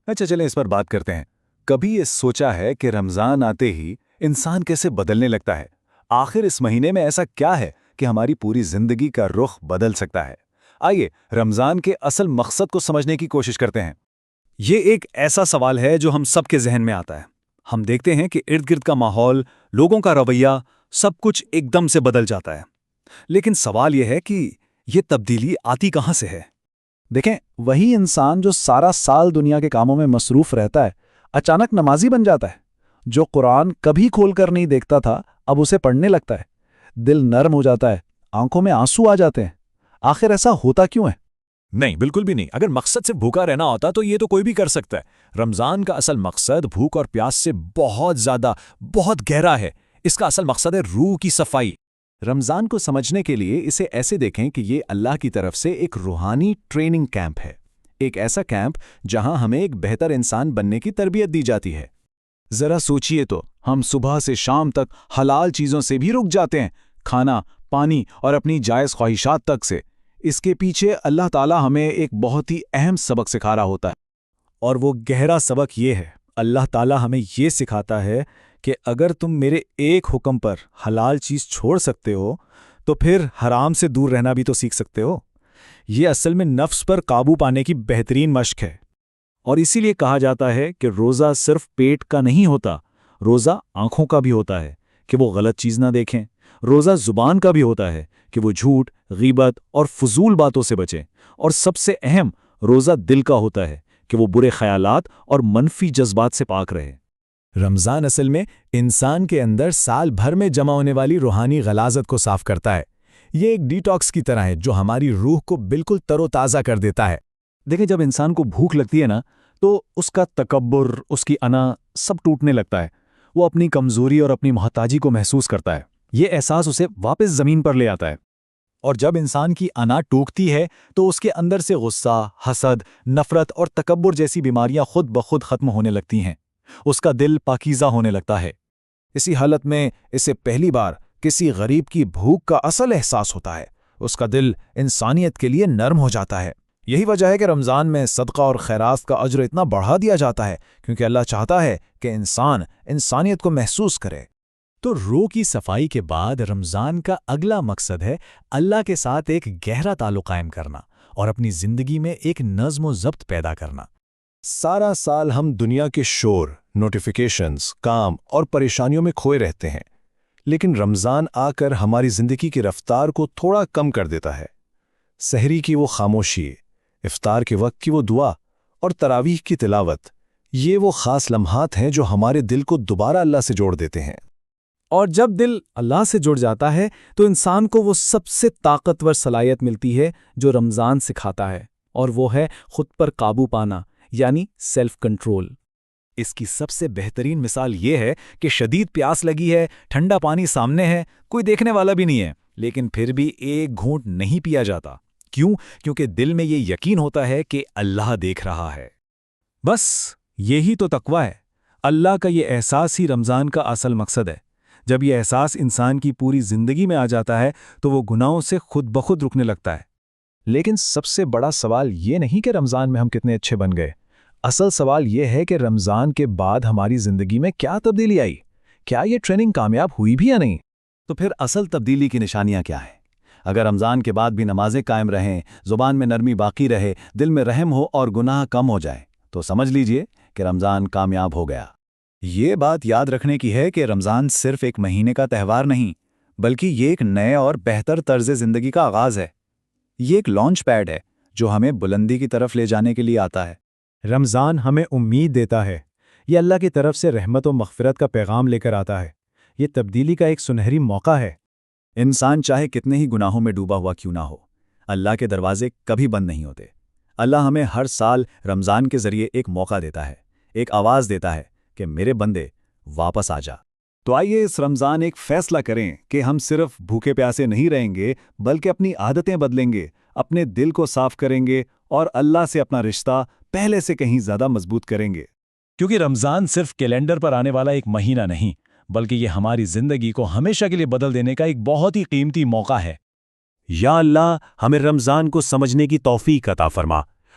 اچھا چلیں اس پر بات کرتے ہیں۔ کبھی یہ سوچا ہے کہ رمضان آتے ہی انسان کیسے بدلنے لگتا ہے؟ آخر اس مہینے میں ایسا کیا ہے کہ ہماری پوری زندگی کا رخ بدل سکتا ہے؟ آئیے رمضان کے اصل مقصد کو سمجھنے کی کوشش کرتے ہیں۔ یہ ایک ایسا سوال ہے جو ہم سب کے ذہن میں آتا ہے۔ ہم دیکھتے ہیں کہ ارد گرد کا ماحول، لوگوں کا رویہ، سب کچھ ایک دم سے بدل جاتا ہے۔ لیکن سوال یہ ہے کہ یہ تبدیلی آتی کہاں سے ہے؟ دیکھیں، وہی انسان جو سارا سال دنیا کے کاموں میں مصروف رہتا ہے اچانک نمازی بن جاتا ہے۔ جو قرآن کبھی کھول کر نہیں دیکھتا تھا اب اسے پڑھنے لگتا ہے، دل نرم ہو جاتا ہے، آنکھوں میں آنسو آ جاتے ہیں۔ آخر ایسا ہوتا کیوں ہے؟ نہیں، بالکل بھی نہیں۔ اگر مقصد سے بھوکا رہنا ہوتا تو یہ تو کوئی بھی کر سکتا ہے۔ رمضان کا اصل مقصد بھوک اور پیاس سے بہت زیادہ، بہت گہرا ہے۔ اس کا اصل مقصد ہے روح کی صفائی۔ رمضان کو سمجھنے کے لیے اسے ایسے دیکھیں کہ یہ اللہ کی طرف سے ایک روحانی ٹریننگ کیمپ ہے، ایک ایسا کیمپ جہاں ہمیں ایک بہتر انسان بننے کی تربیت دی جاتی ہے۔ ذرا سوچئے تو، ہم صبح سے شام تک حلال چیزوں سے بھی رک جاتے ہیں، کھانا، پانی اور اپنی جائز خواہشات تک سے۔ اس کے پیچھے اللہ تعالیٰ ہمیں ایک بہت ہی اہم سبق سکھا رہا ہوتا ہے، اور وہ گہرا سبق یہ ہے، اللہ تعالیٰ ہمیں یہ سکھاتا ہے کہ اگر تم میرے ایک حکم پر حلال چیز چھوڑ سکتے ہو تو پھر حرام سے دور رہنا بھی تو سیکھ سکتے ہو۔ یہ اصل میں نفس پر قابو پانے کی بہترین مشق ہے، اور اسی لیے کہا جاتا ہے کہ روزہ صرف پیٹ کا نہیں ہوتا، روزہ آنکھوں کا بھی ہوتا ہے کہ وہ غلط چیز نہ دیکھیں۔ روزہ زبان کا بھی ہوتا ہے کہ وہ جھوٹ، غیبت اور فضول باتوں سے بچیں، اور سب سے اہم روزہ دل کا ہوتا ہے کہ وہ برے خیالات اور منفی جذبات سے پاک رہے۔ رمضان اصل میں انسان کے اندر سال بھر میں جمع ہونے والی روحانی غلاظت کو صاف کرتا ہے۔ یہ ایک ڈیٹاکس کی طرح ہے جو ہماری روح کو بالکل تر و تازہ کر دیتا ہے۔ دیکھیں، جب انسان کو بھوک لگتی ہے نا تو اس کا تکبر، اس کی انا سب ٹوٹنے لگتا ہے۔ وہ اپنی کمزوری اور اپنی محتاجی کو محسوس کرتا ہے۔ یہ احساس اسے واپس زمین پر لے آتا ہے۔ اور جب انسان کی انا ٹوکتی ہے تو اس کے اندر سے غصہ، حسد، نفرت اور تکبر جیسی بیماریاں خود بخود ختم ہونے لگتی ہیں۔ اس کا دل پاکیزہ ہونے لگتا ہے۔ اسی حالت میں اسے پہلی بار کسی غریب کی بھوک کا اصل احساس ہوتا ہے۔ اس کا دل انسانیت کے لیے نرم ہو جاتا ہے۔ یہی وجہ ہے کہ رمضان میں صدقہ اور خیرات کا اجر اتنا بڑھا دیا جاتا ہے، کیونکہ اللہ چاہتا ہے کہ انسان انسانیت کو محسوس کرے۔ تو روح کی صفائی کے بعد رمضان کا اگلا مقصد ہے اللہ کے ساتھ ایک گہرا تعلق قائم کرنا اور اپنی زندگی میں ایک نظم و ضبط پیدا کرنا۔ سارا سال ہم دنیا کے شور، نوٹیفیکیشنز، کام اور پریشانیوں میں کھوئے رہتے ہیں، لیکن رمضان آ کر ہماری زندگی کی رفتار کو تھوڑا کم کر دیتا ہے۔ سحری کی وہ خاموشی، افطار کے وقت کی وہ دعا اور تراویح کی تلاوت، یہ وہ خاص لمحات ہیں جو ہمارے دل کو دوبارہ اللہ سے جوڑ دیتے ہیں۔ اور جب دل اللہ سے جڑ جاتا ہے تو انسان کو وہ سب سے طاقتور صلاحیت ملتی ہے جو رمضان سکھاتا ہے، اور وہ ہے خود پر قابو پانا، یعنی سیلف کنٹرول۔ اس کی سب سے بہترین مثال یہ ہے کہ شدید پیاس لگی ہے، ٹھنڈا پانی سامنے ہے، کوئی دیکھنے والا بھی نہیں ہے، لیکن پھر بھی ایک گھونٹ نہیں پیا جاتا۔ کیوں؟ کیونکہ دل میں یہ یقین ہوتا ہے کہ اللہ دیکھ رہا ہے۔ بس یہی تو تقویٰ ہے۔ اللہ کا یہ احساس ہی رمضان کا اصل مقصد ہے۔ جب یہ احساس انسان کی پوری زندگی میں آ جاتا ہے تو وہ گناہوں سے خود بخود رکنے لگتا ہے۔ لیکن سب سے بڑا سوال یہ نہیں کہ رمضان میں ہم کتنے اچھے بن گئے، اصل سوال یہ ہے کہ رمضان کے بعد ہماری زندگی میں کیا تبدیلی آئی؟ کیا یہ ٹریننگ کامیاب ہوئی بھی یا نہیں؟ تو پھر اصل تبدیلی کی نشانیاں کیا ہیں؟ اگر رمضان کے بعد بھی نمازیں قائم رہیں، زبان میں نرمی باقی رہے، دل میں رحم ہو اور گناہ کم ہو جائے، تو سمجھ لیجئے کہ رمضان کامیاب ہو گیا۔ یہ بات یاد رکھنے کی ہے کہ رمضان صرف ایک مہینے کا تہوار نہیں، بلکہ یہ ایک نئے اور بہتر طرز زندگی کا آغاز ہے۔ یہ ایک لانچ پیڈ ہے جو ہمیں بلندی کی طرف لے جانے کے لیے آتا ہے۔ رمضان ہمیں امید دیتا ہے، یہ اللہ کی طرف سے رحمت و مغفرت کا پیغام لے کر آتا ہے۔ یہ تبدیلی کا ایک سنہری موقع ہے۔ انسان چاہے کتنے ہی گناہوں میں ڈوبا ہوا کیوں نہ ہو، اللہ کے دروازے کبھی بند نہیں ہوتے۔ اللہ ہمیں ہر سال رمضان کے ذریعے ایک موقع دیتا ہے، ایک آواز دیتا ہے کہ میرے بندے واپس آ جا۔ تو آئیے اس رمضان ایک فیصلہ کریں کہ ہم صرف بھوکے پیاسے نہیں رہیں گے، بلکہ اپنی عادتیں بدلیں گے، اپنے دل کو صاف کریں گے اور اللہ سے اپنا رشتہ پہلے سے کہیں زیادہ مضبوط کریں گے۔ کیونکہ رمضان صرف کیلنڈر پر آنے والا ایک مہینہ نہیں، بلکہ یہ ہماری زندگی کو ہمیشہ کے لیے بدل دینے کا ایک بہت ہی قیمتی موقع ہے۔ یا اللہ ہمیں رمضان کو سمجھنے کی توفیق عطا فرما،